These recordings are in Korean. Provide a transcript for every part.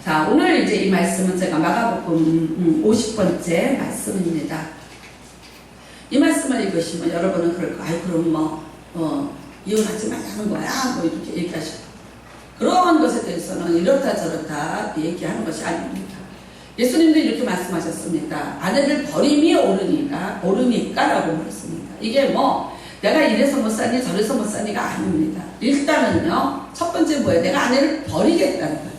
자, 오늘 이제 이 말씀은 제가 마가복음 50번째 말씀입니다. 이 말씀을 읽으시면 여러분은 그럴 거예요. 그럼 이혼하지 말라는 거야? 이렇게 얘기하시고. 그런 것에 대해서는 이렇다 저렇다 얘기하는 것이 아닙니다. 예수님도 이렇게 말씀하셨습니다. 아내를 버림이 옳으니까 라고 말했습니다. 이게 내가 이래서 못 사니 저래서 못 사니가 아닙니다. 일단은요, 첫 번째 뭐예요? 내가 아내를 버리겠다는 거예요.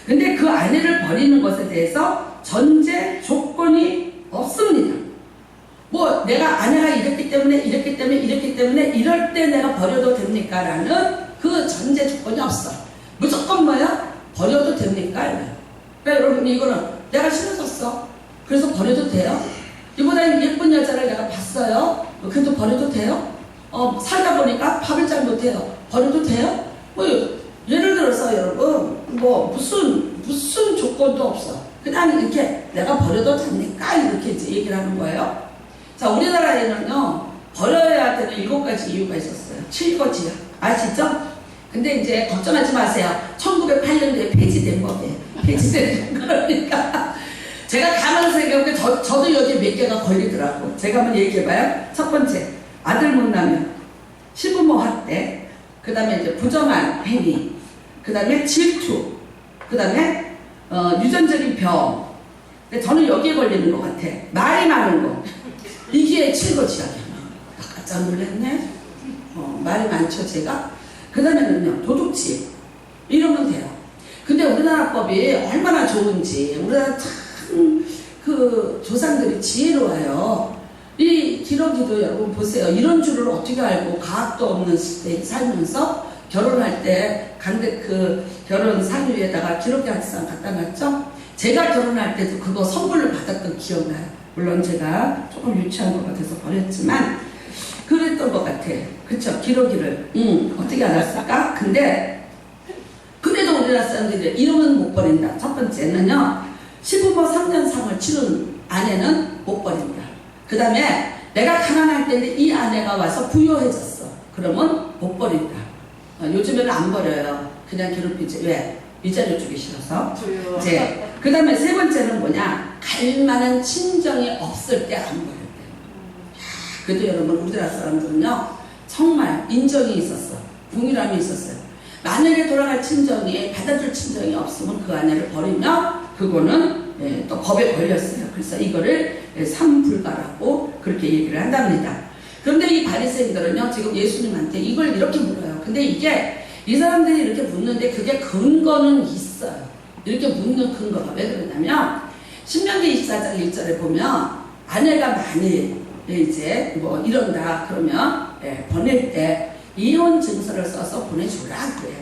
근데 그 아내를 버리는 것에 대해서 전제 조건이 없습니다. 내가 아내가 이랬기 때문에 이럴 때 내가 버려도 됩니까? 라는 그 전제 조건이 없어. 무조건 버려도 됩니까? 그러니까 여러분, 이거는 내가 싫어졌어. 그래서 버려도 돼요? 이보다 예쁜 여자를 내가 봤어요. 그래도 버려도 돼요? 살다 보니까 밥을 잘 못해요. 버려도 돼요? 예를 들어서 여러분, 무슨 조건도 없어. 그냥 이렇게 내가 버려도 됩니까? 이렇게 이제 얘기를 하는 거예요. 자, 우리나라에는요, 버려야 되는 7가지 이유가 있었어요. 7가지요. 아시죠? 근데 이제 걱정하지 마세요. 1908년도에 폐지된 법이에요. 폐지된 거니까. 제가 가만히 생각해보면 저도 여기 몇 개가 걸리더라고. 제가 한번 얘기해봐요. 첫 번째, 아들 못 낳으면 시부모 학대, 그 다음에 이제 부정한 행위, 그 다음에 질투, 그 다음에 유전적인 병. 근데 저는 여기에 걸리는 것 같아. 말이 많은 거. 이게 7가지야. 깜짝 놀랐네. 말이 많죠, 제가. 그 다음에는요, 도둑질. 이러면 돼요. 근데 우리나라 법이 얼마나 좋은지, 우리나라 참, 조상들이 지혜로워요. 이 기러기도 여러분 보세요. 이런 줄을 어떻게 알고, 과학도 없는 시대에 살면서 결혼할 때, 결혼 상류에다가 기러기 학상 갖다 놨죠? 제가 결혼할 때도 그거 선물을 받았던 기억나요. 물론 제가 조금 유치한 것 같아서 버렸지만, 그랬던 것 같아. 그쵸? 기러기를. 어떻게 알았을까? 근데, 그래도 우리나라 사람들이 이러면 못 버린다. 첫 번째는요, 시부모 3년상을 치른 아내는 못 버린다. 그 다음에, 내가 가난할 때인데 이 아내가 와서 부유해졌어. 그러면 못 버린다. 요즘에는 안 버려요. 그냥 괴롭히지. 왜? 위자료 주기 싫어서. 그 다음에 세 번째는 뭐냐? 갈만한 친정이 없을 때 안 버려요. 그래도 여러분, 우리나라 사람들은요, 정말 인정이 있었어. 궁일함이 있었어요. 만약에 돌아갈 친정이, 받아줄 친정이 없으면 그 아내를 버리면, 그거는 또 법에 걸렸어요. 그래서 이거를 삼불가라고 그렇게 얘기를 한답니다. 그런데 이 바리새인들은요, 지금 예수님한테 이걸 이렇게 물어요. 근데 이 사람들이 이렇게 묻는데 그게 근거는 있어요. 이렇게 묻는 근거가 왜 그러냐면, 신명기 24장 1절에 보면, 아내가 많이 이제 이런다 그러면 보낼 때 이혼 증서를 써서 보내주라 그래요.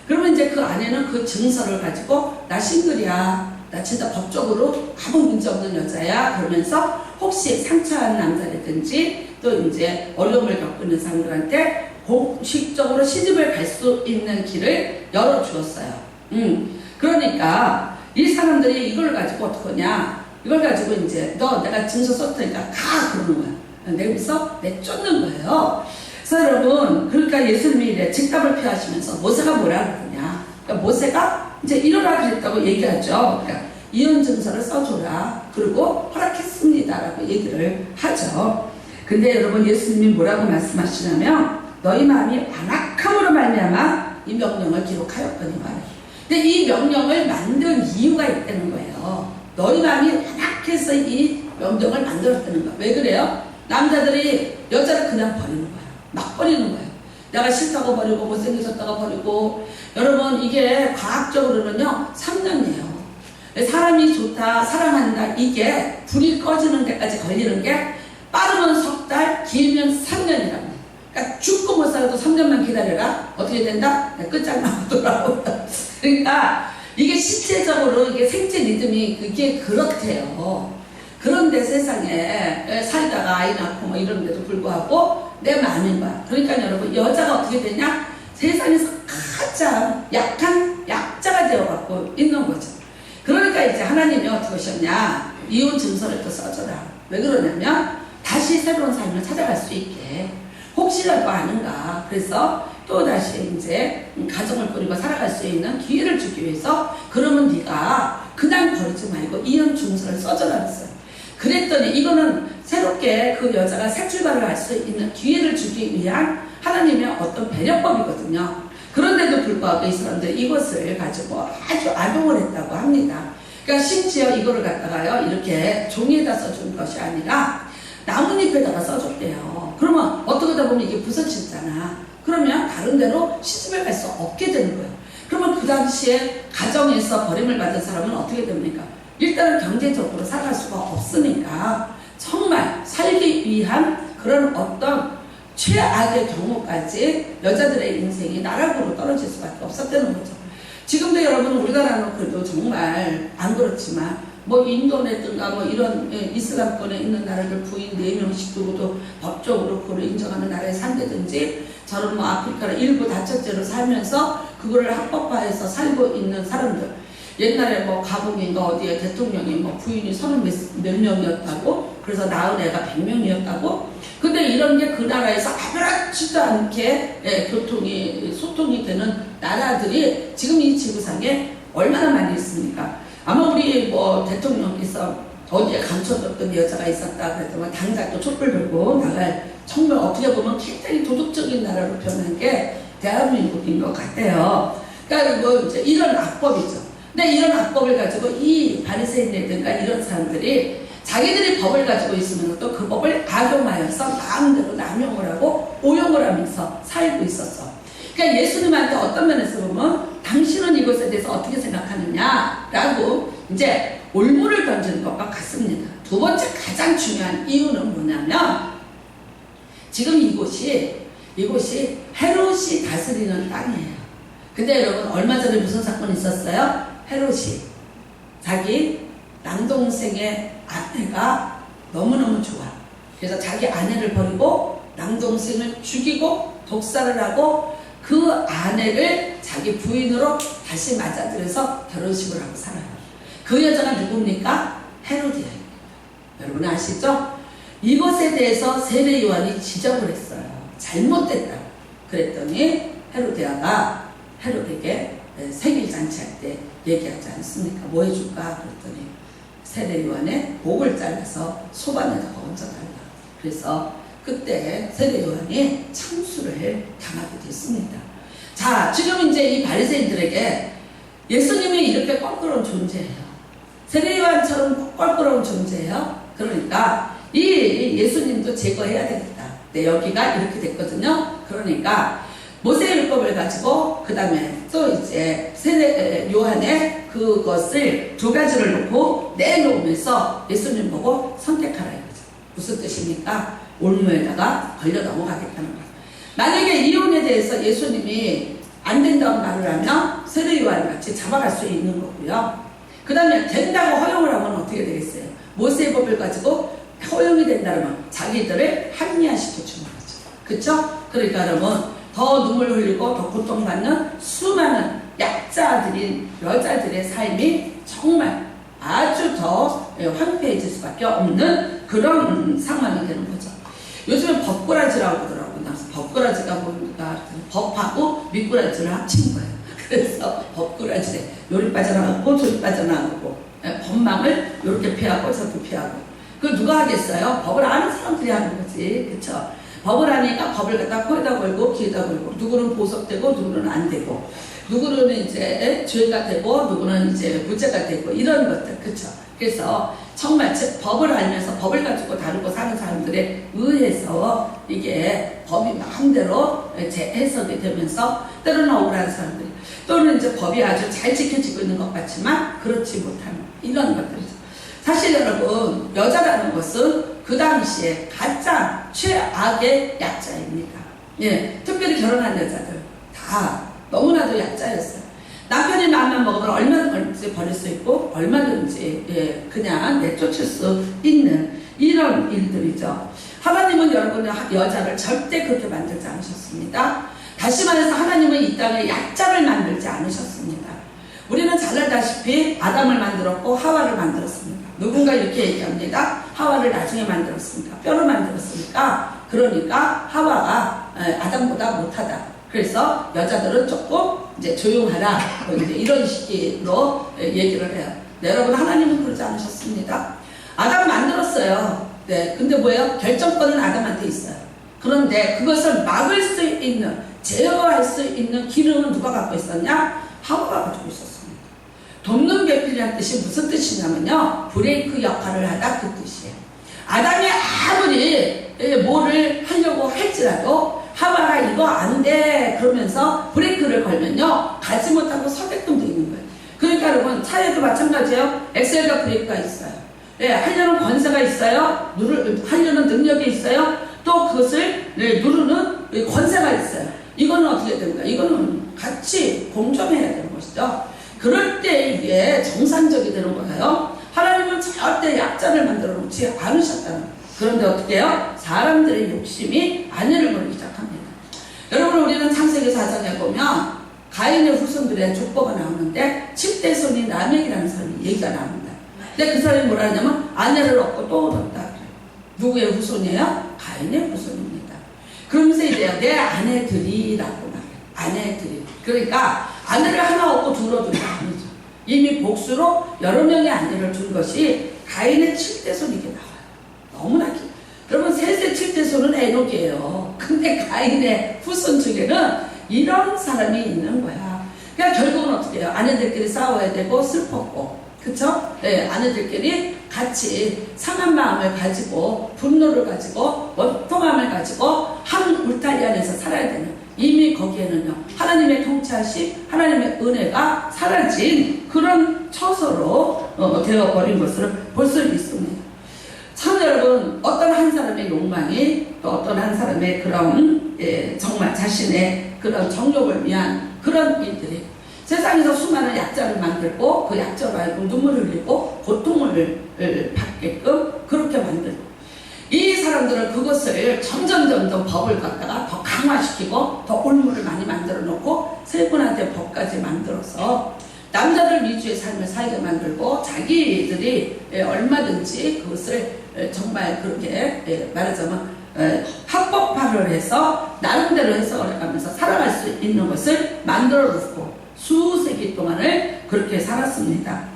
그러면 이제 그 아내는 그 증서를 가지고 나 싱글이야, 나 진짜 법적으로 아무 문제 없는 여자야 그러면서 혹시 상처한 남자라든지 또 이제 어려움을 겪고 있는 사람들한테 공식적으로 시집을 갈 수 있는 길을 열어주었어요. 그러니까 이 사람들이 이걸 가지고 어떡하냐, 이걸 가지고 이제 내가 증서 썼으니까 가 그러는 거야. 내면서 내쫓는 거예요. 그래서 여러분, 그러니까 예수님이 이래 직답을 피하시면서 모세가 뭐라 그러냐. 그러니까 모세가 이제 이러라 그랬다고 얘기하죠. 그러니까 이혼 증서를 써줘라. 그리고 허락했습니다라고 얘기를 하죠. 근데 여러분, 예수님이 뭐라고 말씀하시냐면, 너희 마음이 완악함으로 말미암아 이 명령을 기록하였거니 말이에요. 근데 이 명령을 만든 이유가 있다는 거예요. 너희 마음이 완악해서 이 명령을 만들었다는 거야. 왜 그래요? 남자들이 여자를 그냥 버리는 거야. 막 버리는 거야. 내가 싫다고 버리고 못생기셨다고 버리고. 여러분, 이게 과학적으로는요 3년이에요. 사람이 좋다, 사랑한다, 이게 불이 꺼지는 데까지 걸리는 게 빠르면 석 달, 길면 3년이라고. 그러니까 죽고 못 살아도 3년만 기다려라. 어떻게 된다? 끝장나고 돌아온다. 그러니까 이게 신체적으로 이게 생체 리듬이 그게 그렇대요. 그런데 세상에 살다가 아이 낳고 이러는데도 불구하고 내 마음인 거야. 그러니까 여러분, 여자가 어떻게 되냐? 세상에서 가장 약한 약자가 되어갖고 있는 거죠. 그러니까 이제 하나님이 어떻게 하셨냐? 이혼 증서를 또 써줘라. 왜 그러냐면 다시 새로운 삶을 찾아갈 수 있게. 혹시라도 아는가. 그래서 또다시 이제 가정을 꾸리고 살아갈 수 있는 기회를 주기 위해서 그러면 네가 그냥 버리지 말고 이혼 증서를 써줘라 했어요. 그랬더니 이거는 새롭게 그 여자가 새 출발을 할 수 있는 기회를 주기 위한 하나님의 어떤 배려법이거든요. 그런데도 불구하고 이 사람들이 이것을 가지고 아주 악용을 했다고 합니다. 그러니까 심지어 이거를 갖다가요, 이렇게 종이에다 써준 것이 아니라 나뭇잎에다가 써줬대요. 그러면 어떻게 하다 보면 이게 부서지잖아. 그러면 다른 데로 시집을 갈 수 없게 되는 거예요. 그러면 그 당시에 가정에서 버림을 받은 사람은 어떻게 됩니까? 일단은 경제적으로 살아갈 수가 없으니까 정말 살기 위한 그런 어떤 최악의 경우까지 여자들의 인생이 나락으로 떨어질 수밖에 없었다는 거죠. 지금도 여러분 우리나라는 그래도 정말 안 그렇지만 뭐 인도네든가 뭐 이런 이슬람권에 있는 나라들 부인 4명씩 두고도 법적으로 그걸 인정하는 나라에 산다든지 저런 뭐 아프리카를 일부 다처제로 살면서 그거를 합법화해서 살고 있는 사람들, 옛날에 뭐 가봉인가 어디에 대통령이 뭐 부인이 30몇 명이었다고, 그래서 낳은 애가 100명이었다고. 근데 이런 게 그 나라에서 아무렇지도 않게 소통이 되는 나라들이 지금 이 지구상에 얼마나 많이 있습니까? 아마 우리 뭐 대통령께서 어디에 감춰뒀던 여자가 있었다 그랬더니 당장 또 촛불 들고 나갈, 정말 어떻게 보면 굉장히 도덕적인 나라로 변한 게 대한민국인 것 같아요. 그러니까 뭐 이제 이런 악법이죠. 근데 이런 악법을 가지고 이 바리새인이라든가 이런 사람들이 자기들이 법을 가지고 있으면 또 그 법을 악용하여서 마음대로 남용을 하고 오용을 하면서 살고 있었어. 그러니까 예수님한테 어떤 면에서 보면 당신은 이것에 대해서 어떻게 생각하느냐라고 이제 올무를 던지는 것과 같습니다. 두 번째 가장 중요한 이유는 뭐냐면 지금 이곳이 헤롯이 다스리는 땅이에요. 근데 여러분 얼마 전에 무슨 사건이 있었어요? 헤롯이 자기 남동생의 아내가 너무너무 좋아. 그래서 자기 아내를 버리고 남동생을 죽이고 독살을 하고 그 아내를 자기 부인으로 다시 맞아들여서 결혼식을 하고 살아요. 그 여자가 누굽니까? 헤로디아입니다. 여러분 아시죠? 이것에 대해서 세례 요한이 지적을 했어요. 잘못됐다. 그랬더니 헤로디아가 헤롯에게 생일잔치 할 때 얘기하지 않습니까? 뭐 해줄까? 그랬더니 세례 요한의 목을 잘라서 소반에다가 얹어달라. 그래서 그때 세례 요한이 참수를 당하게 됐습니다. 자, 지금 이제 이 바리새인들에게 예수님이 이렇게 껄끄러운 존재예요. 세례 요한처럼 껄끄러운 존재예요. 그러니까 이 예수님도 제거해야 되겠다. 네, 여기가 이렇게 됐거든요. 그러니까 모세율법을 가지고 그 다음에 또 이제 세례 요한의 그것을 두 가지를 놓고 내놓으면서 예수님 보고 선택하라 이거죠. 무슨 뜻입니까? 올무에다가 걸려 넘어가겠다는 거예요. 만약에 이혼에 대해서 예수님이 안 된다고 말을 하면 세례 요한 같이 잡아갈 수 있는 거고요. 그 다음에 된다고 허용을 하면 어떻게 되겠어요? 모세법을 가지고 허용이 된다면 자기들을 합리화시켜 주는 거죠. 그쵸? 그러니까 여러분 더 눈물 흘리고 더 고통받는 수많은 약자들인 여자들의 삶이 정말 아주 더 황폐해질 수밖에 없는 그런 상황이 되는 거죠. 요즘에 법꾸라지라고 하더라고요. 그래서 법꾸라지가 뭡니까? 법하고 미꾸라지를 합친 거예요. 그래서 법꾸라지래. 요리 빠져나가고 저리 빠져나가고 법망을 이렇게 피하고 저렇게 피하고. 그걸 누가 하겠어요? 법을 아는 사람들이 하는 거지. 그쵸? 법을 하니까 법을 갖다 코에다 걸고 귀에다 걸고 누구는 보석되고 누구는 안 되고 누구는 이제 죄가 되고 누구는 이제 무죄가 되고 이런 것들. 그쵸? 그래서 정말 법을 알면서 법을 가지고 다루고 사는 사람들에 의해서 이게 법이 마음대로 해석이 되면서 때로는 억울한 사람들이 또는 이제 법이 아주 잘 지켜지고 있는 것 같지만 그렇지 못한 이런 것들이죠. 사실 여러분 여자라는 것은 그 당시에 가장 최악의 약자입니다. 예, 특별히 결혼한 여자들 다 너무나도 약자였어요. 남편이 마음만 먹으면 얼마든지 버릴 수 있고 얼마든지 그냥 내쫓을 수 있는 이런 일들이죠. 하나님은 여러분의 여자를 절대 그렇게 만들지 않으셨습니다. 다시 말해서 하나님은 이 땅에 약자를 만들지 않으셨습니다. 우리는 잘 알다시피 아담을 만들었고 하와를 만들었습니다. 누군가 이렇게 얘기합니다. 하와를 나중에 만들었습니까? 뼈를 만들었습니까? 그러니까 하와가 아담보다 못하다. 그래서 여자들은 조금 이제 조용하라. 이제 이런 식으로 얘기를 해요. 네, 여러분, 하나님은 그러지 않으셨습니다. 아담 만들었어요. 네, 근데 뭐예요? 결정권은 아담한테 있어요. 그런데 그것을 막을 수 있는, 제어할 수 있는 기능은 누가 갖고 있었냐? 하와가 가지고 있었습니다. 돕는 배필이라는 뜻이 무슨 뜻이냐면요, 브레이크 역할을 하다, 그 뜻이에요. 아담이 아무리 뭐를 하려고 할지라도 하와가 이거 안 돼 그러면서 브레이크를 걸면요, 가지 못하고 서게끔 되어 있는 거예요. 그러니까 여러분, 차에도 마찬가지예요. 엑셀과 브레이크가 있어요. 예, 하려는 권세가 있어요. 하려는 능력이 있어요. 또 그것을 누르는 권세가 있어요. 이거는 어떻게 됩니까? 이거는 같이 공존해야 되는 것이죠. 그럴 때 이게 정상적이 되는 거예요. 하나님은 절대 약자를 만들어 놓지 않으셨다는 거예요. 그런데 어떻게 해요? 사람들의 욕심이 아내를 걸기 시작합니다. 여러분, 우리는 창세기 4장에 보면 가인의 후손들의 족보가 나오는데 7대 손이 라멕이라는 사람이 얘기가 나옵니다. 근데 그 사람이 뭐라 하냐면 아내를 얻고 또 얻었다 그래요. 누구의 후손이에요? 가인의 후손입니다. 그러면서 이제 내 아내들이라고 말해요. 아내들이. 그러니까 아내를 하나 얻고 둘 얻은 게 아니죠. 이미 복수로 여러 명의 아내를 준 것이 가인의 7대 손이게 나와요. 너무나 여러분, 셋의 7대 손은 에녹이에요. 근데 가인의 후손 중에는 이런 사람이 있는 거야. 그러니까 결국은 어떻게 해요? 아내들끼리 싸워야 되고 슬펐고, 그쵸? 네, 아내들끼리 같이 상한 마음을 가지고, 분노를 가지고, 원통함을 가지고 한 울타리 안에서 살아야 되는, 이미 거기에는요, 하나님의 통치하심, 하나님의 은혜가 사라진 그런 처소로 되어버린 것을 볼 수 있습니다. 참 여러분, 어떤 한 사람의 욕망이 또 어떤 한 사람의 그런 정말 자신의 그런 정욕을 위한 그런 일들이 세상에서 수많은 약자를 만들고 그 약자로 알고 눈물을 흘리고 고통을 받게끔 그렇게 만들고, 이 사람들은 그것을 점점 법을 갖다가 더 강화시키고 더 올무를 많이 만들어 놓고 세 분한테 법까지 만들어서 남자들 위주의 삶을 살게 만들고 자기들이 얼마든지 그것을 정말 그렇게 말하자면 합법화를 해서 나름대로 해석을 해가면서 살아갈 수 있는 것을 만들어 놓고 수세기 동안을 그렇게 살았습니다.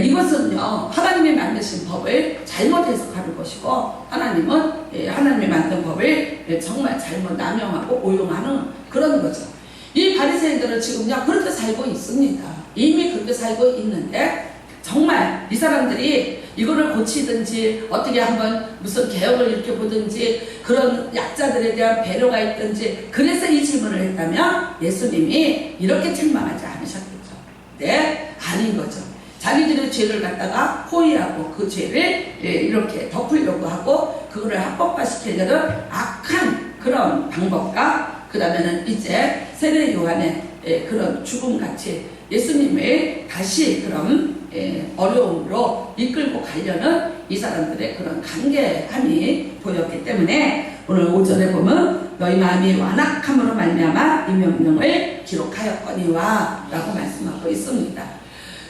이것은요, 하나님이 만드신 법을 잘못 해석하는 것이고, 하나님은 하나님이 만든 법을 정말 잘못 남용하고 오용하는 그런 거죠. 이 바리새인들은 지금요 그렇게 살고 있습니다. 이미 그렇게 살고 있는데, 정말 이 사람들이 이거를 고치든지 어떻게 한번 무슨 개혁을 이렇게 보든지 그런 약자들에 대한 배려가 있든지 그래서 이 질문을 했다면 예수님이 이렇게 책망하지 않으셨겠죠. 네, 아닌 거죠. 자기들의 죄를 갖다가 호의하고 그 죄를 이렇게 덮으려고 하고 그거를 합법화시키려는 악한 그런 방법과, 그 다음에는 이제 세례 요한의 그런 죽음같이 예수님을 다시 그런 어려움으로 이끌고 가려는 이 사람들의 그런 간계함이 보였기 때문에 오늘 오전에 보면 너희 마음이 완악함으로 말미암아 이 명령을 기록하였거니와 라고 말씀하고 있습니다.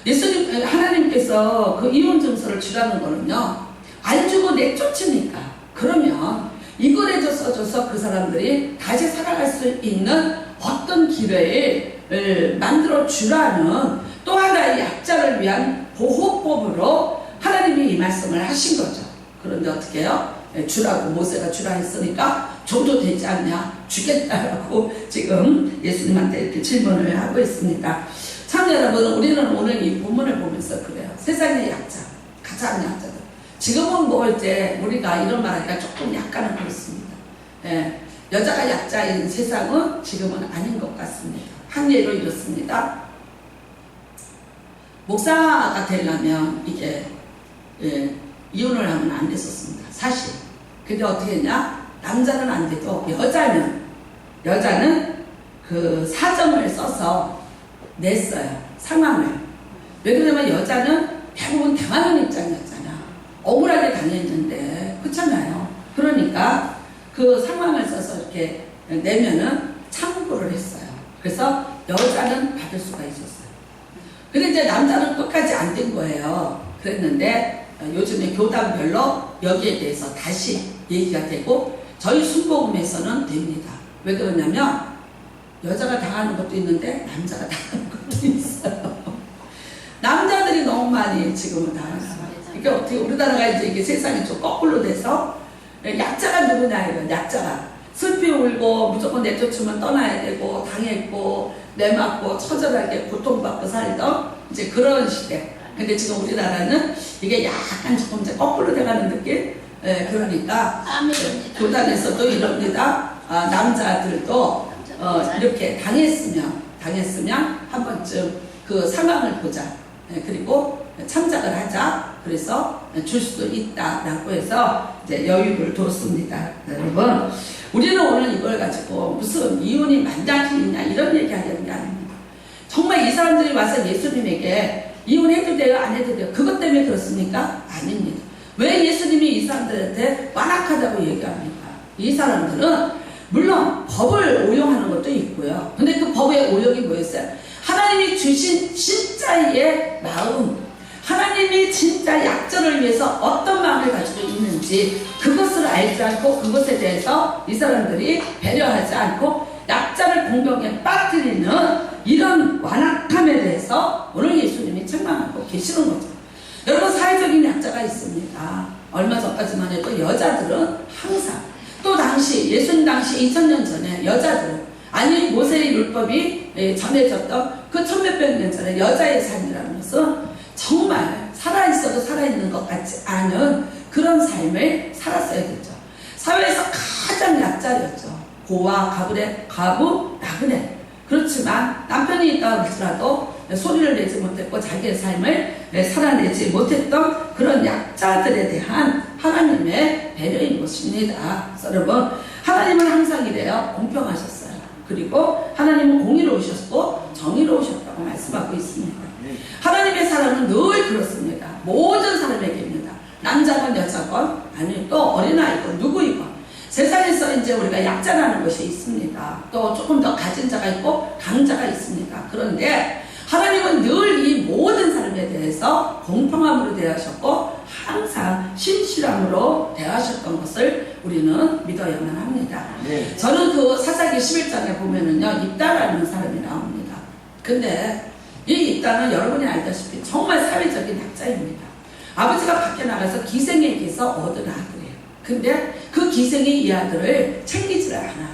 예수님, 하나님께서 그 이혼 증서를 주라는 거는요, 안 주고 내쫓으니까, 그러면 이거라도 써줘서 그 사람들이 다시 살아갈 수 있는 어떤 기회를 만들어 주라는 또 하나의 약자를 위한 보호법으로 하나님이 이 말씀을 하신 거죠. 그런데 어떻게 해요? 주라고 모세가 주라 했으니까 줘도 되지 않냐, 주겠다라고 지금 예수님한테 이렇게 질문을 하고 있습니다. 참 여러분, 우리는 오늘 이 본문을 보면서 그래요. 세상의 약자, 가장 약자들. 지금은 뭐 이제 우리가 이런 말 하니까 조금 약간은 그렇습니다. 여자가 약자인 세상은 지금은 아닌 것 같습니다. 한 예로 이렇습니다. 목사가 되려면 이게 이혼을 하면 안 됐었습니다. 사실. 근데 어떻게 했냐? 남자는 안 돼도 여자는 그 사정을 써서 냈어요. 상황을. 왜 그러냐면 여자는 대부분 당하는 입장이었잖아. 억울하게 당했는데, 그렇잖아요. 그러니까 그 상황을 써서 이렇게 내면은 참고를 했어요. 그래서 여자는 받을 수가 있었어요. 근데 이제 남자는 끝까지 안 된 거예요. 그랬는데 요즘에 교단별로 여기에 대해서 다시 얘기가 되고 저희 순복음에서는 됩니다. 왜 그러냐면 여자가 당하는 것도 있는데 남자가 당하는 것도 있어요. 남자들이 너무 많이 지금은 당하잖아요. 그러니까 어떻게 우리나라가 이게 세상이 좀 거꾸로 돼서 약자가 누구냐 이거 약자가 슬피 울고 무조건 내쫓으면 떠나야 되고 당했고 내맞고 처절하게 고통받고 살던 이제 그런 시대. 근데 지금 우리나라는 이게 약간 조금 이제 거꾸로 돼가는 느낌. 그러니까 교단에서도 이럽니다. 남자들도 이렇게 당했으면 한 번쯤 그 상황을 보자. 그리고 참작을 하자. 그래서 줄 수도 있다라고 해서 이제 여유를 뒀습니다. 여러분, 우리는 오늘 이걸 가지고 무슨 이혼이 만장일이냐 이런 얘기 하려는 게 아닙니다. 정말 이 사람들이 와서 예수님에게 이혼해도 돼요? 안 해도 돼요? 그것 때문에 그렇습니까? 아닙니다. 왜 예수님이 이 사람들한테 완악하다고 얘기합니까? 이 사람들은 물론 법을 오용하는 것도 있고요. 근데 그 법의 오용이 뭐였어요? 하나님이 주신 진짜의 마음, 하나님이 진짜 약자를 위해서 어떤 마음을 가지고 있는지 그것을 알지 않고 그것에 대해서 이 사람들이 배려하지 않고 약자를 공경에 빠뜨리는 이런 완악함에 대해서 오늘 예수님이 책망하고 계시는 거죠. 여러분, 사회적인 약자가 있습니다. 얼마 전까지만 해도 여자들은 항상 또 당시 예수님 당시 2000년 전에 여자들은 아니 모세의 율법이 전해졌던 그 천몇백 년 전에 여자의 삶이라는 것은 정말 살아있어도 살아있는 것 같지 않은 그런 삶을 살았어야 됐죠. 사회에서 가장 약자였죠. 고와 가불의 가부, 나그네. 그렇지만 남편이 있다 할지라도 소리를 내지 못했고 자기의 삶을 살아내지 못했던 그런 약자들에 대한 하나님의 배려인 것입니다. 여러분, 하나님은 항상 이래요. 공평하셨어요. 그리고 하나님은 공의로우셨고 정의로우셨다고 말씀하고 있습니다. 하나님의 사랑은 늘 그렇습니다. 모든 사람에게입니다. 남자건 여자건 아니 또 어린아이건 누구이건 세상에서 이제 우리가 약자라는 것이 있습니다. 또 조금 더 가진 자가 있고 강자가 있습니다. 그런데 하나님은 늘 이 모든 사람에 대해서 공평함으로 대하셨고 항상 신실함으로 대하셨던 것을 우리는 믿어야만 합니다. 네. 저는 그 사사기 11장에 보면은요, 입다라는 사람이 나옵니다. 근데 이 입다는 여러분이 알다시피 정말 사회적인 약자입니다. 아버지가 밖에 나가서 기생에게서 얻은 아들이에요. 근데 그 기생이 이 아들을 챙기지를 않아요.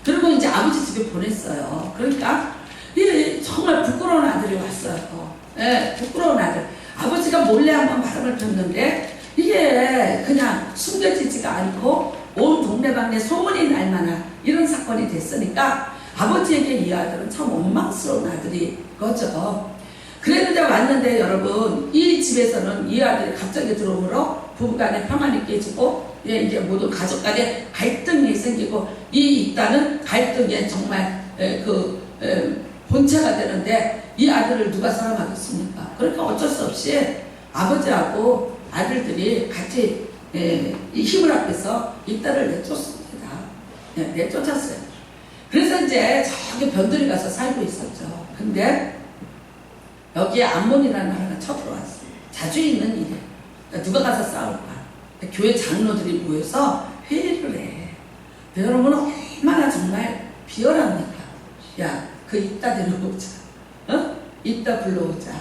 그리고 이제 아버지 집에 보냈어요. 그러니까 이 정말 부끄러운 아들이 왔어요. 예, 부끄러운 아들. 아버지가 몰래 한번 바람을 폈는데 이게 그냥 숨겨지지가 않고 온 동네방네 소문이 날 만한 이런 사건이 됐으니까 아버지에게 이 아들은 참 원망스러운 아들이 거죠. 그랬는데 왔는데 여러분, 이 집에서는 이 아들이 갑자기 들어오므로 부부간에 평안이 깨지고 이제 모든 가족 간에 갈등이 생기고 이 입다는 갈등에 정말 본체가 되는데 이 아들을 누가 사랑하겠습니까? 그러니까 어쩔 수 없이 아버지하고 아들들이 같이 힘을 합해서 입다를 내쫓습니다. 내쫓았어요. 그래서 이제 저기 변두리 가서 살고 있었죠. 근데 여기에 암몬이라는 나라가 쳐들어왔어요. 자주 있는 일이에요. 그러니까 누가 가서 싸울까? 교회 장로들이 모여서 회의를 해. 여러분 얼마나 정말 비열합니까? 야, 그 입다 데려오자. 입다 불러오자.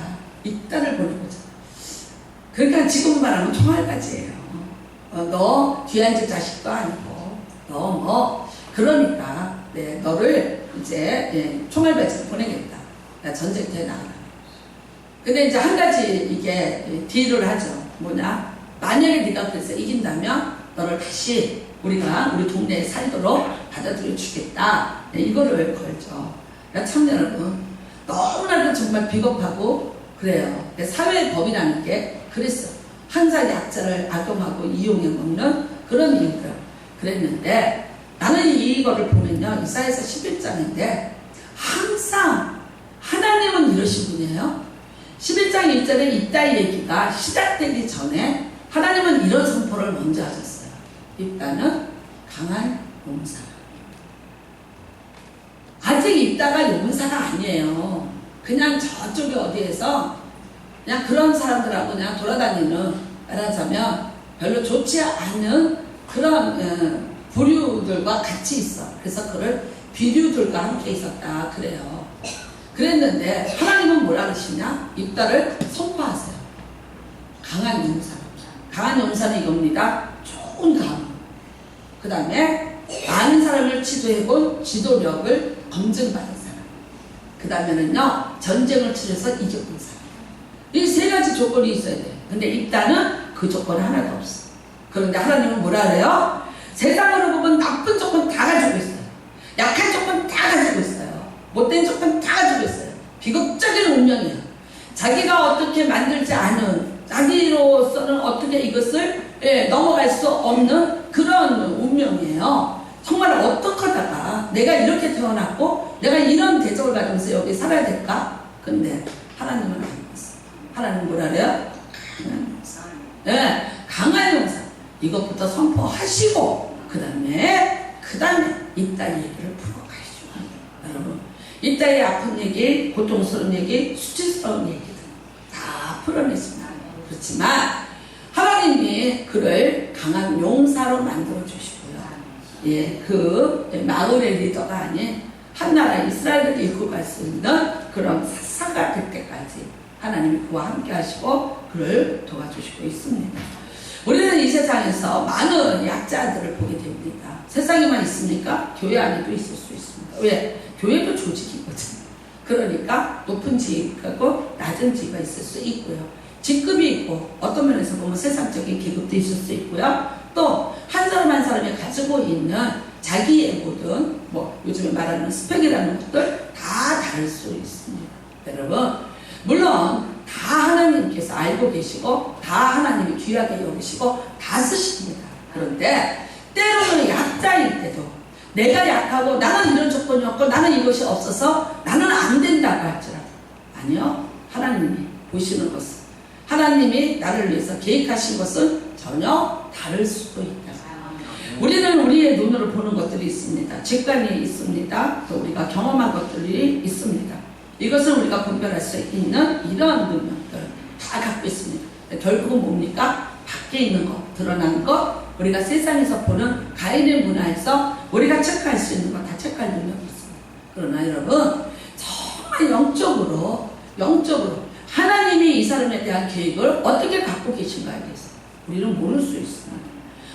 입다를 보내보자. 그러니까 지금 말하면 총알까지예요. 너 귀한 집 자식도 아니고 너 그러니까 너를 이제 총알바지로 보내겠다. 전쟁터에 나가라. 근데 이제 한 가지 이게 딜을 하죠. 뭐냐? 만약에 네가 그래서 이긴다면 너를 다시 우리 동네에 살도록 받아들여 주겠다. 이거를 걸죠. 그러니까 참 여러분, 너무나도 정말 비겁하고 그래요. 사회의 법이라는 게 그랬어. 항상 약자를 악용하고 이용해 먹는 그런 이유들. 그랬는데 나는 이거를 보면요, 이사야서 11장인데 항상 하나님은 이러신 분이에요. 11장 1절에 입다의 얘기가 시작되기 전에 하나님은 이런 선포를 먼저 하셨어요. 입다는 강한 용사. 아직 입다가 용사가 아니에요. 그냥 저쪽에 어디에서 그냥 그런 사람들하고 그냥 돌아다니는, 말하자면 별로 좋지 않은 그런 부류들과 같이 있어. 그래서 그를 비류들과 함께 있었다 그래요. 그랬는데 하나님은 뭐라 그러시냐? 입다를 선포하세요. 강한 용사. 강한 용사는 이겁니다. 좋은 감. 그 다음에 많은 사람을 지도해본 지도력을 검증받은 사람. 그 다음에는요, 전쟁을 치러서 이겨본 사람. 이 세 가지 조건이 있어야 돼요. 근데 입다는 그 조건이 하나도 없어. 그런데 하나님은 뭐라 그래요? 세상으로 보면 나쁜 조건 다 가지고 있어요. 약한 조건 다 가지고 있어요. 못된 조건 다 가지고 있어요. 비극적인 운명이에요. 자기가 어떻게 만들지 않은, 자기로서는 어떻게 이것을 넘어갈 수 없는 그런 운명이에요. 정말 어떡하다가 내가 이렇게 태어났고 내가 이런 대적을 가지면서 여기 살아야 될까? 근데 하나님은 아니었어요. 하나님은 뭐라 그래요? 강한 용사. 이것부터 선포하시고 그 다음에 이따 얘기를 풀어 가시죠. 여러분, 이따의 아픈 얘기, 고통스러운 얘기, 수치스러운 얘기들 다 풀어냈습니다. 그렇지만 하나님이 그를 강한 용사로 만들어 주시고요. 그 마을의 리더가 아닌 한 나라 이스라엘을 이끌고 갈 수 있는 그런 사사가 될 때까지 하나님이 그와 함께 하시고 그를 도와주시고 있습니다. 우리는 이 세상에서 많은 약자들을 보게 됩니다. 세상에만 있습니까? 교회 안에도 있을 수 있습니다. 왜? 교회도 조직이거든요. 그러니까 높은 지위하고 낮은 지위가 있을 수 있고요. 직급이 있고 어떤 면에서 보면 세상적인 계급도 있을 수 있고요. 또 한 사람 한 사람이 가지고 있는 자기의 모든 요즘에 말하는 스펙이라는 것들 다 다를 수 있습니다. 여러분, 물론 다 하나님께서 알고 계시고 다 하나님이 귀하게 여기시고 다 쓰십니다. 그런데 때로는 약자일 때도 내가 약하고 나는 이런 조건이 없고 나는 이것이 없어서 나는 안 된다고 할지라도 아니요. 하나님이 보시는 것은 하나님이 나를 위해서 계획하신 것은 전혀 다를 수도 있다. 우리는 우리의 눈으로 보는 것들이 있습니다. 직관이 있습니다. 또 우리가 경험한 것들이 있습니다. 이것을 우리가 분별할 수 있는 이런 능력들 다 갖고 있습니다. 결국은 뭡니까? 밖에 있는 것, 드러나는 것, 우리가 세상에서 보는 가인의 문화에서 우리가 체크할 수 있는 것 다 체크할 능력이 있습니다. 그러나 여러분, 정말 영적으로 하나님이 이 사람에 대한 계획을 어떻게 갖고 계신가에 대해서 우리는 모를 수 있습니다.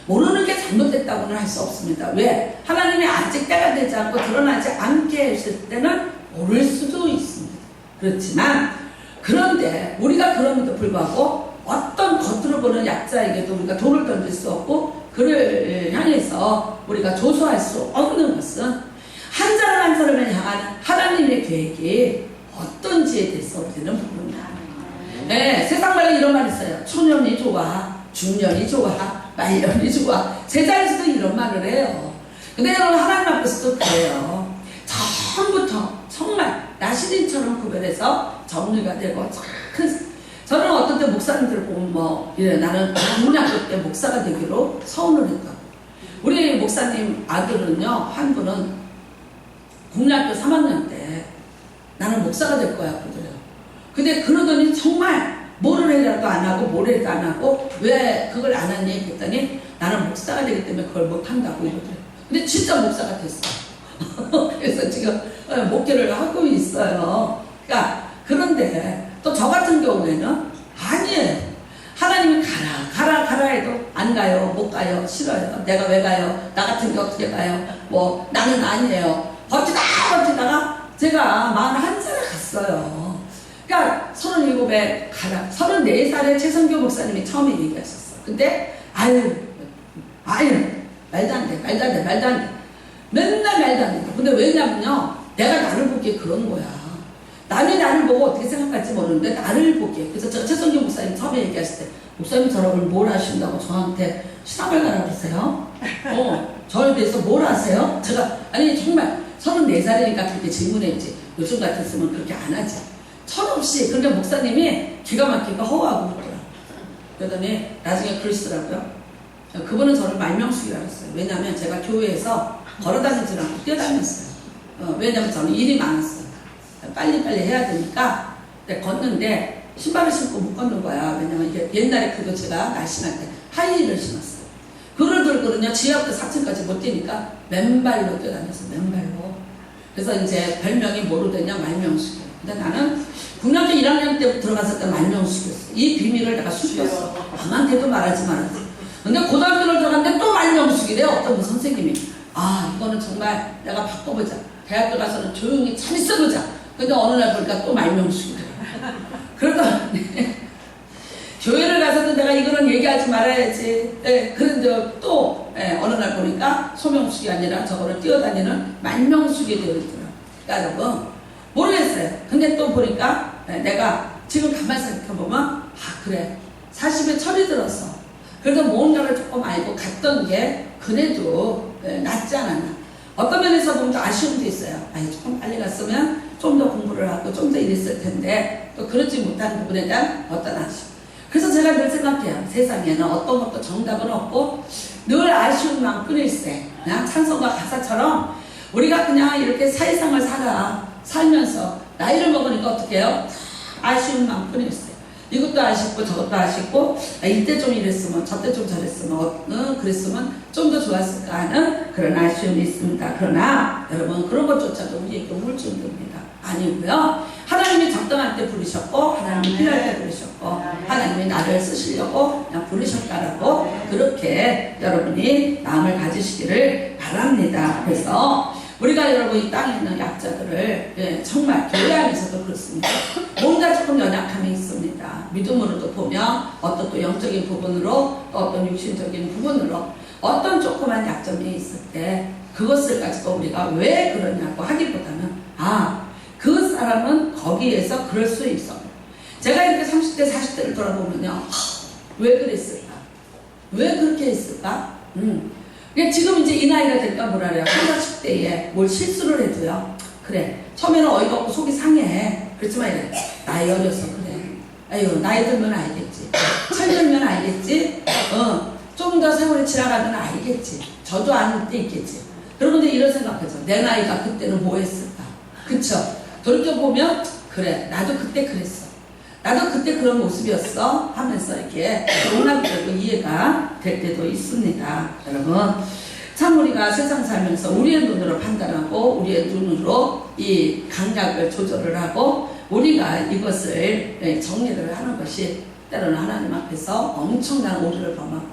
모르는 게 잘못됐다고는 할 수 없습니다. 왜? 하나님이 아직 때가 되지 않고 드러나지 않게 했을 때는 모를 수도 있습니다. 그렇지만 그런데 우리가 그럼에도 불구하고 어떤 겉으로 보는 약자에게도 우리가 돌을 던질 수 없고 그를 향해서 우리가 조소할 수 없는 것은 한 사람 한 사람을 향한 하나님의 계획이 어떤지에 대해서 우리는 모릅니다. 세상 말에 이런 말이 있어요. 초년이 좋아, 중년이 좋아, 말년이 좋아. 세상에서도 이런 말을 해요. 근데 여러분, 하나님 앞에서도 그래요. 처음부터 정말 나시린처럼 구별해서 정리가 되고 저는 어떤 때 목사님들 보면 나는 국민학교 때 목사가 되기로 서운을 했다고. 우리 목사님 아들은요, 한 분은 국민학교 3학년 때 나는 목사가 될 거야 그러더래요. 근데 그러더니 정말 뭐를 해라도 안 하고 뭘 해도 안 하고 왜 그걸 안 하니 했더니 나는 목사가 되기 때문에 그걸 못 한다고 이러더래요. 근데 진짜 목사가 됐어. 그래서 지금 목회를 하고 있어요. 그러니까 그런데 또 저 같은 경우에는 아니에요. 하나님이 가라 해도 안 가요, 못 가요, 싫어요. 내가 왜 가요? 나 같은 게 어떻게 가요? 나는 아니에요. 버티다가 제가 41살에 갔어요. 그러니까 37에 가라. 34살에 최성교 목사님이 처음에 얘기하셨어요. 근데 아유 말도 안 돼. 맨날 말도 안 돼. 근데 왜냐면요, 내가 나를 보기에 그런 거야. 남이 나를 보고 어떻게 생각할지 모르는데 나를 보기에. 그래서 제가 최성교 목사님 처음에 얘기하실 때 목사님 저를 뭘 하신다고 저한테 신학을 가라 그러세요? 저에 대해서 뭘 아세요? 제가 아니 정말 34살이니까 그렇게 질문했지. 요즘 같았으면 그렇게 안 하지. 철없이. 근데 목사님이 기가 막히게 허우하고 그러더라고요. 그러더니 나중에 그러시더라고요. 그분은 저를 말명숙이라고 했어요. 왜냐하면 제가 교회에서 걸어다니지 않고 뛰어다녔어요. 왜냐하면 저는 일이 많았어요. 빨리빨리 해야 되니까. 걷는데 신발을 신고 못 걷는 거야. 왜냐면 이게 옛날에 그거 제가 날씬할 때 하이힐을 신었어요. 그걸 들고는요, 지하부터 4층까지 못 뛰니까 맨발로 뛰어다녔어요. 맨발로. 그래서 이제 별명이 뭐로 됐냐? 말명숙이에요. 근데 나는 국민학교 1학년 때부터 들어갔을 때 말명숙이었어. 이 비밀을 내가 숨겼어. 아무한테도 말하지 말았지. 근데 고등학교를 들어갔는데 또 말명숙이래요. 어떤 분 선생님이. 아, 이거는 정말 내가 바꿔보자. 대학교 가서는 조용히 참 있어보자. 근데 어느 날 보니까 또 말명숙이더라. 그러더니 교회를 가서도 내가 이거는 얘기하지 말아야지. 그런데 또 어느 날 보니까 소명숙이 아니라 저거를 뛰어다니는 말명숙이 되어 있더라. 그러니까 여러분 모르겠어요. 근데 또 보니까 내가 지금 가만히 생각해보면 아 그래 40에 철이 들었어. 그래도 뭔가를 조금 알고 갔던 게 그래도 낫지 않았나. 어떤 면에서 보면 또 아쉬움도 있어요. 아니 조금 빨리 갔으면 좀 더 공부를 하고 좀 더 이랬을 텐데 또 그렇지 못한 부분에 대한 어떤 아쉬움. 그래서 제가 늘 생각해요. 세상에는 어떤 것도 정답은 없고 늘 아쉬움만 뿐일세. 그냥 찬송가 가사처럼 우리가 그냥 이렇게 사회상을 살면서 나이를 먹으니까 어떻게 해요? 아쉬움만 뿐일세. 이것도 아쉽고 저것도 아쉽고 이때 좀 이랬으면 저때 좀 저랬으면 그랬으면 좀 더 좋았을까 하는 그런 아쉬움이 있습니다. 그러나 여러분 그런 것조차도 우리에게 우울증입니다. 아니고요. 하나님이 적당할 때 부르셨고 하나님이 필요할 때 부르셨고 하나님이 나를 쓰시려고 그냥 부르셨다라고 그렇게 여러분이 마음을 가지시기를 바랍니다. 그래서 우리가 여러분 이 땅에 있는 약자들을 정말 교회 안에서도 그렇습니다. 뭔가 조금 연약함이 있습니다. 믿음으로도 보면 어떤 또 영적인 부분으로 또 어떤 육신적인 부분으로 어떤 조그만 약점이 있을 때 그것을 가지고 우리가 왜 그러냐고 하기보다는 그 사람은 거기에서 그럴 수 있어. 제가 이렇게 30대 40대를 돌아보면요 왜 그랬을까? 왜 그렇게 했을까? 지금 이제 이 나이가 되니까 뭐라 그래요? 30, 40대에 뭘 실수를 해도요. 그래. 처음에는 어이가 없고 속이 상해. 그렇지만 이래. 나이 어려서 그래. 아유, 나이 들면 알겠지. 철들면 알겠지. 좀 더 세월이 지나가면 알겠지. 저도 아는 때 있겠지. 그런데 이런 생각하죠. 내 나이가 그때는 뭐 했을까? 그쵸? 돌이켜보면 그래. 나도 그때 그랬어. 나도 그때 그런 모습이었어 하면서 이렇게 용납되고 이해가 될 때도 있습니다. 여러분 참 우리가 세상 살면서 우리의 눈으로 판단하고 우리의 눈으로 이 감각을 조절을 하고 우리가 이것을 정리를 하는 것이 때로는 하나님 앞에서 엄청난 오류를 범하고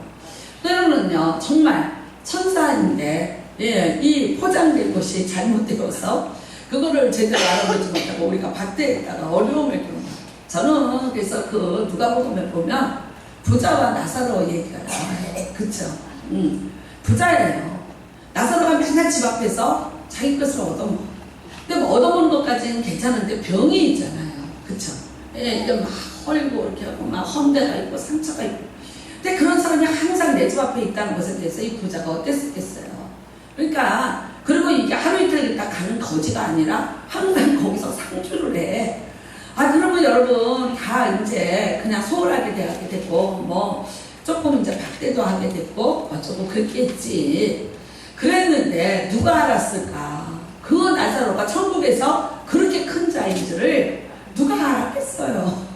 때로는요 정말 천사인데 이 포장된 것이 잘못되어서 그거를 제대로 알아보지 못하고 우리가 박대했다가 어려움을 겪는 저는 그래서 그 누가복음에 보면 부자와 나사로 얘기가 나와요. 그쵸? 부자예요. 나사로가 맨날 집 앞에서 자기 것을 얻어먹어. 근데 뭐 얻어먹는 것까지는 괜찮은데 병이 있잖아요. 그쵸? 이게 막 헐고 이렇게 하고 막 험대가 있고 상처가 있고. 근데 그런 사람이 항상 내 집 앞에 있다는 것에 대해서 이 부자가 어땠겠어요? 그러니까 그리고 이게 하루 이틀 있다 가는 거지가 아니라 항상 거기서 상주를 해. 그러면 여러분 다 이제 그냥 소홀하게 대하게 되고 뭐 조금 이제 박대도 하게 됐고 어쩌고 그랬겠지. 그랬는데 누가 알았을까? 그 나사로가 천국에서 그렇게 큰 자인 줄을 누가 알았겠어요.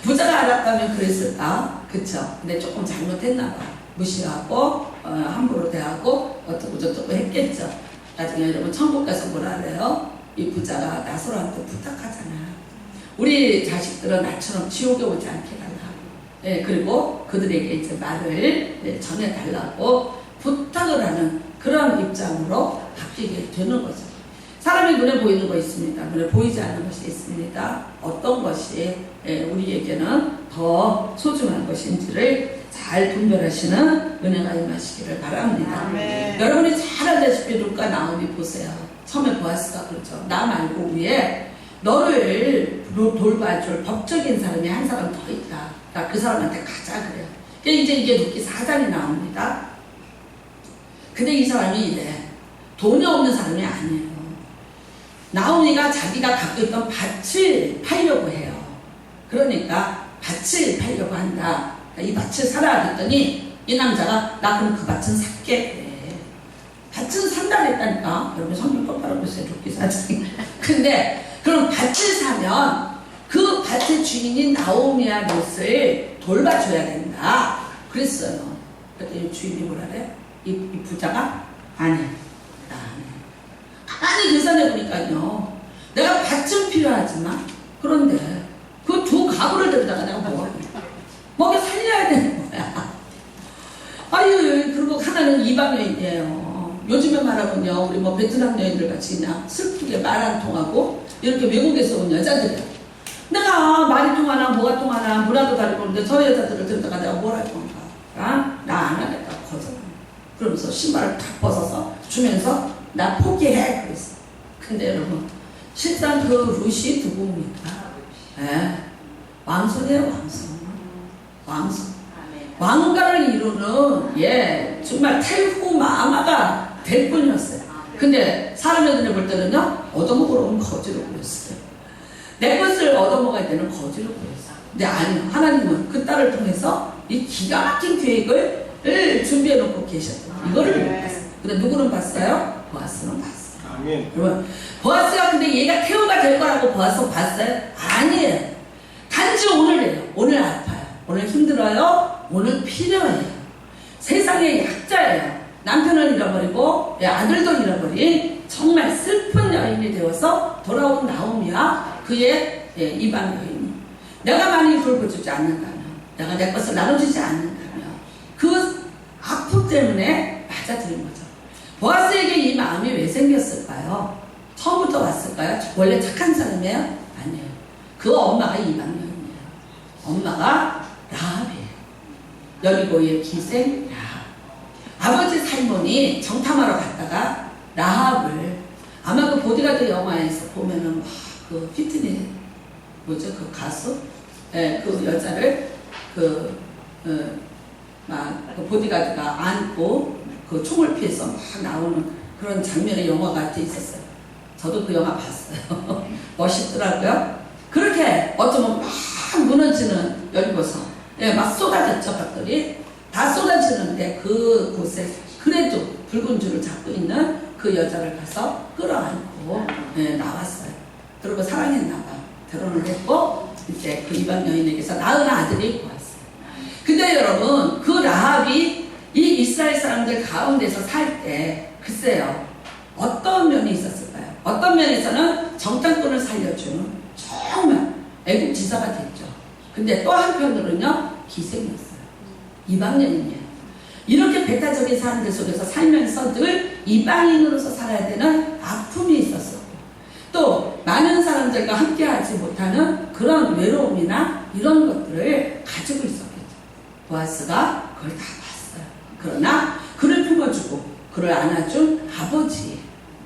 부자가 알았다면 그랬을까? 그쵸? 근데 조금 잘못했나 봐. 무시하고 함부로 대하고 어쩌고 저쩌고 했겠죠. 나중에 여러분 천국 가서 뭐라 그래요? 이 부자가 나사로한테 부탁하잖아. 우리 자식들은 나처럼 지옥에 오지 않게 달라. 그리고 그들에게 이제 말을 전해달라고 부탁을 하는 그런 입장으로 바뀌게 되는 거죠. 사람의 눈에 보이는 거 있습니다. 눈에 보이지 않는 것이 있습니다. 어떤 것이 우리에게는 더 소중한 것인지를 잘 분별하시는 은혜가 임하시기를 바랍니다. 여러분이 잘 알다시피 룻과 나오미 보세요. 처음에 보아스가 그러죠. 나 말고 위에 너를 돌봐줄 법적인 사람이 한 사람 더 있다. 그러니까 그 사람한테 가자 그래요. 그러니까 이제 이게 룻기 4장이 나옵니다. 근데 이 사람이 이래. 돈이 없는 사람이 아니에요. 나오미가 자기가 갖고 있던 밭을 팔려고 해요. 그러니까 밭을 팔려고 한다. 그러니까 이 밭을 사라 그랬더니 이 남자가 나 그럼 그 밭은 살게 그래. 밭은 산다 그랬다니까. 여러분 성경 똑바로 보세요. 룻기 4장. 근데 그럼 밭을 사면 그 밭의 주인인 나오미와 롯을 돌봐줘야 된다. 그랬어요. 그랬더니 주인이 뭐라 그래? 이 부자가 아니야. 나 안 해. 많이 계산해보니까요. 내가 밭은 필요하지만, 그런데 그 두 가구를 들다가 내가 먹여 살려야 되는 거야. 아유, 그리고 하나는 이방 여인이에요. 요즘에 말하면요, 우리 뭐 베트남 여인들 같이 그냥 슬프게 말 안 통하고, 이렇게 외국에서 온 여자들이야. 내가 말이 통하나, 뭐가 통하나, 문화도 다르고 그런데 저 여자들을 들다가 내가 뭘 할 건가? 나 안 하겠다, 거절하네. 그러면서 신발을 탁 벗어서 주면서 나 포기해. 그랬어. 근데 여러분, 실상 그 루시 누구입니까? 예. 왕손이에요, 왕손. 왕손. 왕가를 이루는, 예, 정말 태후 마마가 될 뿐이었어요. 근데 사람의 눈에 볼 때는요, 얻어먹으러 온 거지로 보였어요. 내 것을 얻어먹어야 되는 거지로 보였어요. 근데 아니, 하나님은 그 딸을 통해서 이 기가 막힌 계획을 준비해 놓고 계셨어요. 이거를 못 봤어요. 근데 누구는 봤어요? 보아스는 봤어요. 아멘. 여러분, 보아스가 근데 얘가 태우가 될 거라고 보아스 봤어요? 아니에요. 단지 오늘이에요. 오늘 아파요. 오늘 힘들어요. 오늘 필요해요. 세상의 약자예요. 남편을 잃어버리고 아들도 잃어버린 정말 슬픈 여인이 되어서 돌아온 나오미와 그의 이방 여인. 내가 많이 돌보주지 않는다면, 내가 내 것을 나눠주지 않는다면 그 아픔 때문에 맞아들인 거죠. 보아스에게 이 마음이 왜 생겼을까요? 처음부터 왔을까요? 원래 착한 사람이에요? 아니에요. 그 엄마가 이방 여인이에요. 엄마가 라합이에요. 여리고의 기생 라합. 아버지 살몬이 정탐하러 갔다가 라합을, 아마 그 보디가드 영화에서 보면은 막 그 피트니 뭐죠, 그 가수, 예, 그 여자를 막 그 보디가드가 안고 그 총을 피해서 막 나오는 그런 장면의 영화가 있었어요. 저도 그 영화 봤어요. 멋있더라고요. 그렇게 어쩌면 막 무너지는 여리고성, 예, 막 쏟아졌죠, 것들이 다 쏟아지는데 그 곳에 그래도 붉은 줄을 잡고 있는 그 여자를 가서 끌어안고, 예, 나왔어요. 그리고 사랑했나봐. 결혼을 했고 이제 그 이방 여인에게서 낳은 아들이 보았어요. 근데 여러분, 그 라합이 이 이스라엘 사람들 가운데서 살 때 글쎄요, 어떤 면이 있었을까요? 어떤 면에서는 정탐꾼을 살려주는 정말 애국 지사가 됐죠. 근데 또 한편으로는요, 기생이었어요. 이방인이에요. 이렇게 배타적인 사람들 속에서 살면서 늘 이방인으로서 살아야 되는 아픔이 있었고, 또 많은 사람들과 함께하지 못하는 그런 외로움이나 이런 것들을 가지고 있었겠죠. 보아스가 그걸 다 봤어요. 그러나 그를 품어주고 그를 안아준 아버지,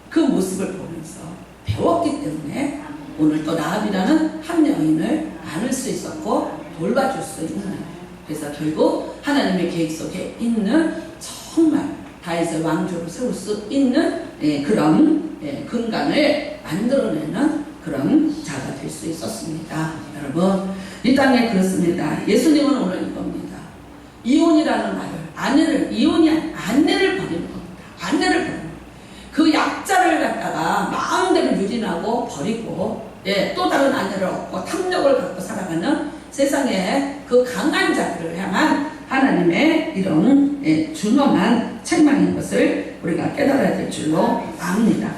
그 모습을 보면서 배웠기 때문에 오늘 또 라합이라는 한 여인을 안을 수 있었고 돌봐줄 수 있는 거예요. 그래서 결국 하나님의 계획 속에 있는 정말 다윗의 왕조를 세울 수 있는 그런 근간을 만들어내는 그런 자가 될 수 있었습니다. 여러분, 이 땅에 그렇습니다. 예수님은 오늘 이겁니다. 이혼이라는 말을, 이혼이 아내를 버리는 겁니다. 아내를 버리는 겁니다. 그 약자를 갖다가 마음대로 유린하고 버리고, 또 다른 아내를 얻고 탐욕을 갖고 살아가는 세상의 그 강한 자들을 향한 하나님의 이런 준엄한 책망인 것을 우리가 깨달아야 될 줄로 압니다.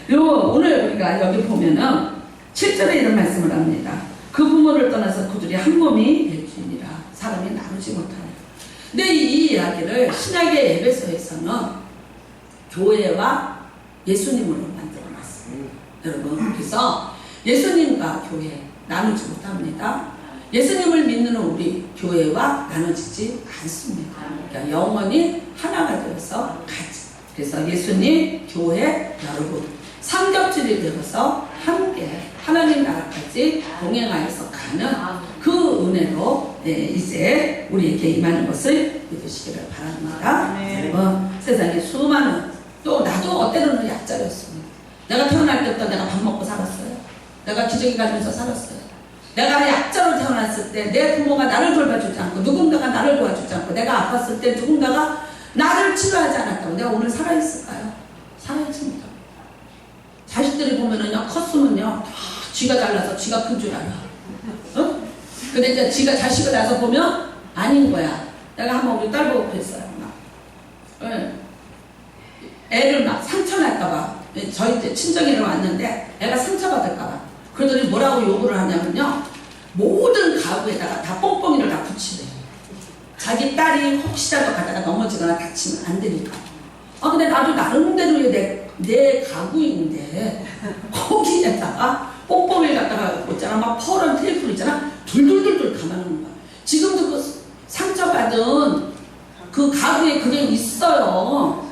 오늘 우리가 여기 보면은 7절에 이런 말씀을 합니다. 그 부모를 떠나서 그들이 한 몸이 될지니라. 사람이 나누지 못하네. 근데 이 이야기를 신약의 에베소에서는 교회와 예수님으로 만들어놨습니다. 여러분, 그래서 예수님과 교회 나누지 못합니다. 예수님을 믿는 우리 교회와 나눠지지 않습니다. 그러니까 영원히 하나가 되어서 같이. 그래서 예수님, 교회, 여러분 삼겹줄이 되어서 함께 하나님 나라까지 동행하여서 가는 그 은혜로 이제 우리에게 임하는 것을 믿으시기를 바랍니다. 여러분, 세상에 수많은, 또 나도 어때로는 약자였습니다. 내가 태어날 때부터 내가 밥 먹고 살았어요. 내가 기저귀 가지면서 살았어요. 내가 약자로 태어났을 때 내 부모가 나를 돌봐주지 않고 누군가가 나를 도와주지 않고 내가 아팠을 때 누군가가 나를 치료하지 않았다고 내가 오늘 살아있을까요? 살아있지 못합니다. 자식들이 보면은요, 컸으면요 다 쥐가 달라서 쥐가 큰 줄 알아. 어? 근데 이제 쥐가 자식을 낳아서 보면 아닌 거야. 내가 한번 우리 딸 보고 그랬어요. 막 애를 막 상처 날까봐 저희 이제 친정이를 왔는데 애가 상처받을까봐. 그러더니 뭐라고 요구를 하냐면요. 모든 가구에다가 다 뽕뽕이를 다 붙이래요. 자기 딸이 혹시라도 가다가 넘어지거나 다치면 안 되니까. 근데 나도 나름대로 내 가구인데 거기에다가 뽕뽕이를 갖다가 있잖아. 막 퍼런 테이프를 있잖아. 둘둘둘둘 감아놓는 거야. 지금도 그 상처받은 그 가구에 그게 있어요.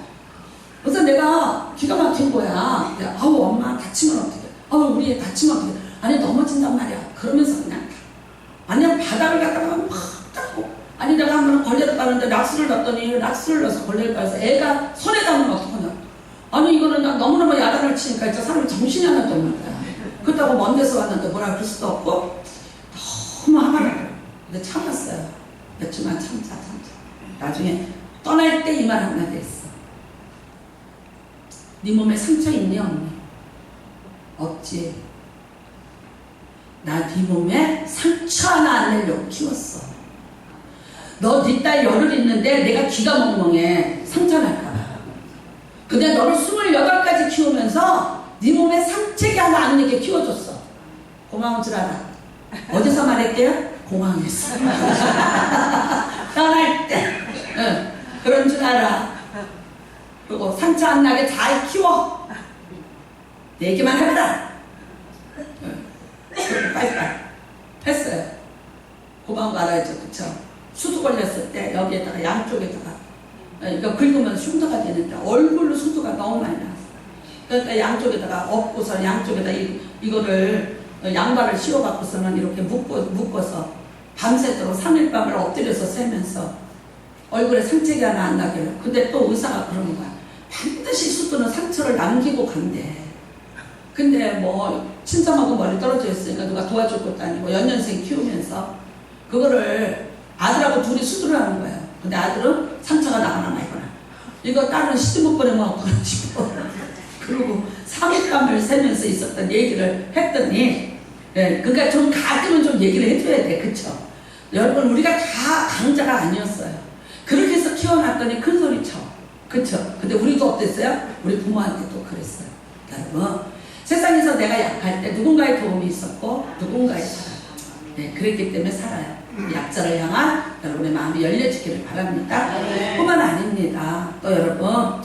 그래서 내가 기가 막힌 거야. 아우 엄마 다치면 어떡해. 아우 우리 애 다치면 어떡해. 아니 넘어진단 말이야. 그러면서 그냥 아니 바닥을 갖다가 막 닦고 아니 내가 한번 걸레를 빠는데 락스를 넣었더니 락스를 넣어서 걸레를 빠서 애가 손에 닿으면 어떡하냐. 아니 이거는 나 너무너무 야단을 치니까 진짜 사람이 정신이 하나도 없는 거야. 그렇다고 먼 데서 왔는데 뭐라 그럴 수도 없고 너무 화가 나요. 근데 참았어요. 몇 주만 참자. 나중에 떠날 때 이 말 한마디 했어. 네 몸에 상처 있니 없니? 없지. 나 네 몸에 상처 하나 안 내려고 키웠어. 너 네 딸 열흘 있는데 내가 기가 멍멍해. 상처 날까봐. 근데 너를 28까지 키우면서 네 몸에 상처가 하나 안 내게 키워줬어. 고마운 줄 알아. 어디서 말할게요? 공항에서. 떠날 때. 응, 그런 줄 알아. 그리고 상처 안 나게 잘 키워. 내 얘기만 해봐라. 빨리빨리 했어요. 고마운 거 알아야죠. 그쵸? 수두 걸렸을 때 여기에다가 양쪽에다가 이거 긁으면 흉터가 되는데 얼굴로 수두가 너무 많이 나왔어. 그러니까 양쪽에다가 엎고서 양쪽에다 이거를 양발을 씌워갖고서는 이렇게 묶어서 밤새도록 3일 밤을 엎드려서 세면서 얼굴에 상처가 하나 안 나게. 근데 또 의사가 그러는 거야. 반드시 수두는 상처를 남기고 간대. 근데 뭐 친정하고 멀리 떨어져 있으니까 누가 도와줄 것도 아니고 연년생 키우면서 그거를 아들하고 둘이 수두를 하는 거예요. 근데 아들은 상처가 나거나 말거나 이거 딸은 시집 못 보내면 어떡하시고 그리고 3일 밤을 새면서 있었던 얘기를 했더니 그러니까 좀 가끔은 좀 얘기를 해줘야 돼. 그쵸? 여러분 우리가 다 강자가 아니었어요. 그렇게 해서 키워놨더니 큰 소리 쳐. 그쵸? 근데 우리도 어땠어요? 우리 부모한테도 그랬어요. 여러분 세상에서 내가 약할 때 누군가의 도움이 있었고 누군가의 사랑. 그랬기 때문에 살아요. 약자를 향한 여러분의 마음이 열려지기를 바랍니다. 뿐만 아닙니다. 또 여러분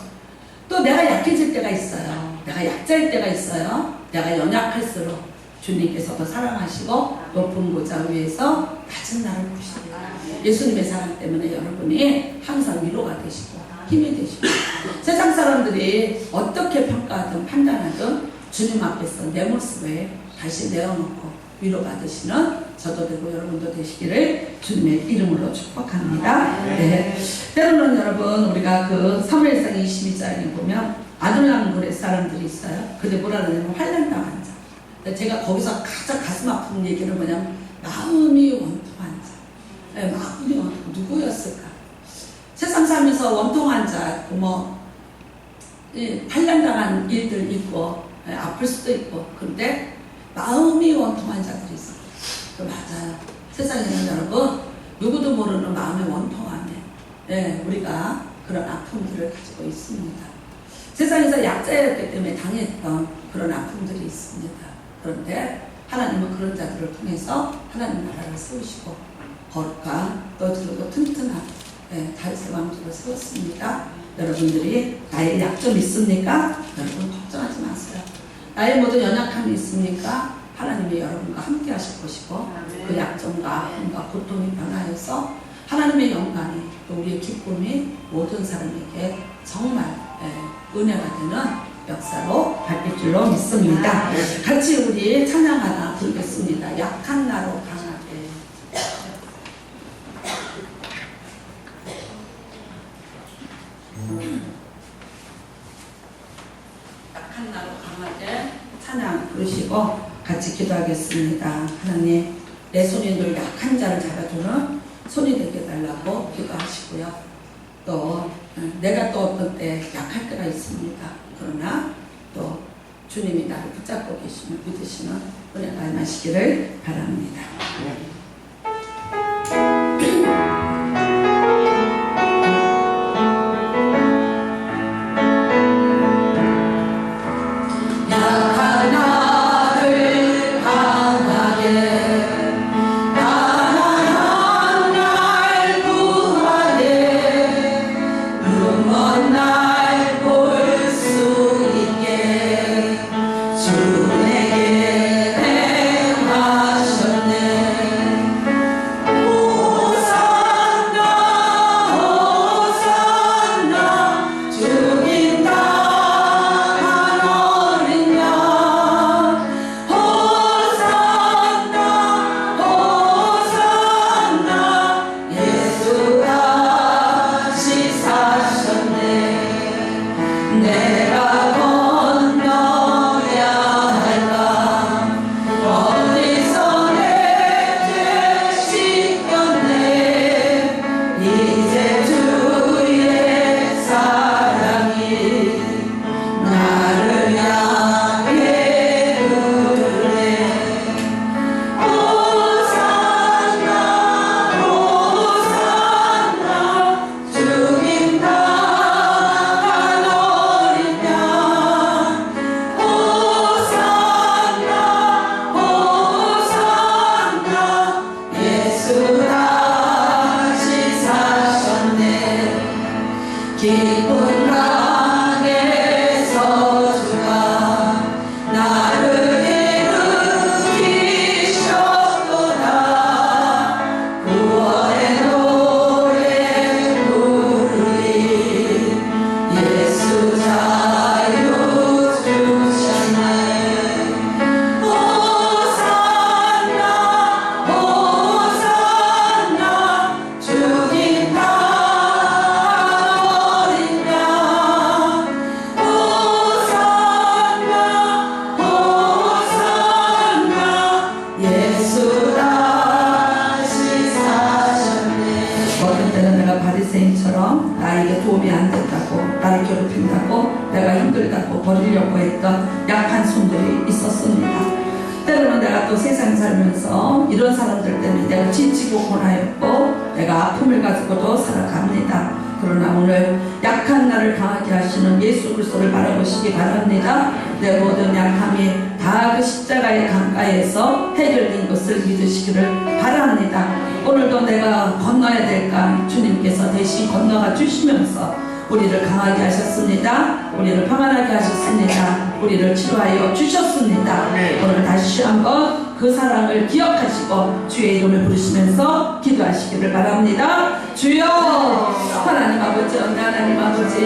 또 내가 약해질 때가 있어요. 내가 약자일 때가 있어요. 내가 연약할수록 주님께서도 사랑하시고 높은 보좌 위에서 낮은 나를 보십니다. 예수님의 사랑 때문에 여러분이 항상 위로가 되시고 힘이 되시고 세상 사람들이 어떻게 평가하든 판단하든 주님 앞에서 내 모습을 다시 내어놓고 위로받으시는 저도 되고 여러분도 되시기를 주님의 이름으로 축복합니다. 네. 때로는 여러분 우리가 그 사무엘상 22장에 보면 아둘람 고레 사람들이 있어요. 근데 뭐라 그러냐면 환난당한 자. 제가 거기서 가장 가슴 아픈 얘기는 뭐냐면 마음이 원통한 자. 마음이 원통 누구였을까? 세상 살면서 원통한 자, 환난당한 일들 있고 아플 수도 있고 그런데 마음이 원통한 자들이 있어요. 맞아요. 세상에는 여러분 누구도 모르는 마음의 원통함에 우리가 그런 아픔들을 가지고 있습니다. 세상에서 약자였기 때문에 당했던 그런 아픔들이 있습니다. 그런데 하나님은 그런 자들을 통해서 하나님 나라를 세우시고 거룩한 너희들도 튼튼한 다윗의 왕조를 세웠습니다. 여러분들이 나의 약점 있습니까? 여러분 걱정하지 마세요. 나의 모든 연약함이 있습니까? 하나님이 여러분과 함께 하실 것이고 그 약점과 아픔과 고통이 변하여서 하나님의 영광이 또 우리의 기쁨이 모든 사람에게 정말 은혜가 되는 역사로 바뀔 줄로 믿습니다. 같이 우리 찬양 하나 부르겠습니다. 약한 나로 강하게. 약한 나로 강하게 찬양 부르시고 같이 기도하겠습니다. 하나님, 내 손이 늘 약한 자를 잡아주는 손이 되게 달라고 기도하시고요. 또 내가 또 어떤 때 약할 때가 있습니다. 그러나 또 주님이 나를 붙잡고 계시는 믿으시는 은혜가 임하시기를 바랍니다. 내가 바리새인처럼 나에게 도움이 안 된다고, 나를 괴롭힌다고, 내가 힘들다고 버리려고 했던 약한 손들이 있었습니다. 때로는 내가 또 세상 살면서 이런 사람들 때문에 내가 지치고 고나였고 내가 아픔을 가지고도 살아갑니다. 그러나 오늘 약한 나를 강하게 하시는 예수 그리스도를 바라보시기 바랍니다. 내 모든 약함이 다 그 십자가의 강가에서 해결된 것을 믿으시기를 바랍니다. 오늘도 내가 건너야 될까 주님께서 대신 건너가 주시면서 우리를 강하게 하셨습니다. 우리를 평안하게 하셨습니다. 우리를 치료하여 주셨습니다. 오늘 다시 한번 그 사랑을 기억하시고 주의 이름을 부르시면서 기도하시기를 바랍니다. 주여, 하나님 아버지, 하나님 아버지,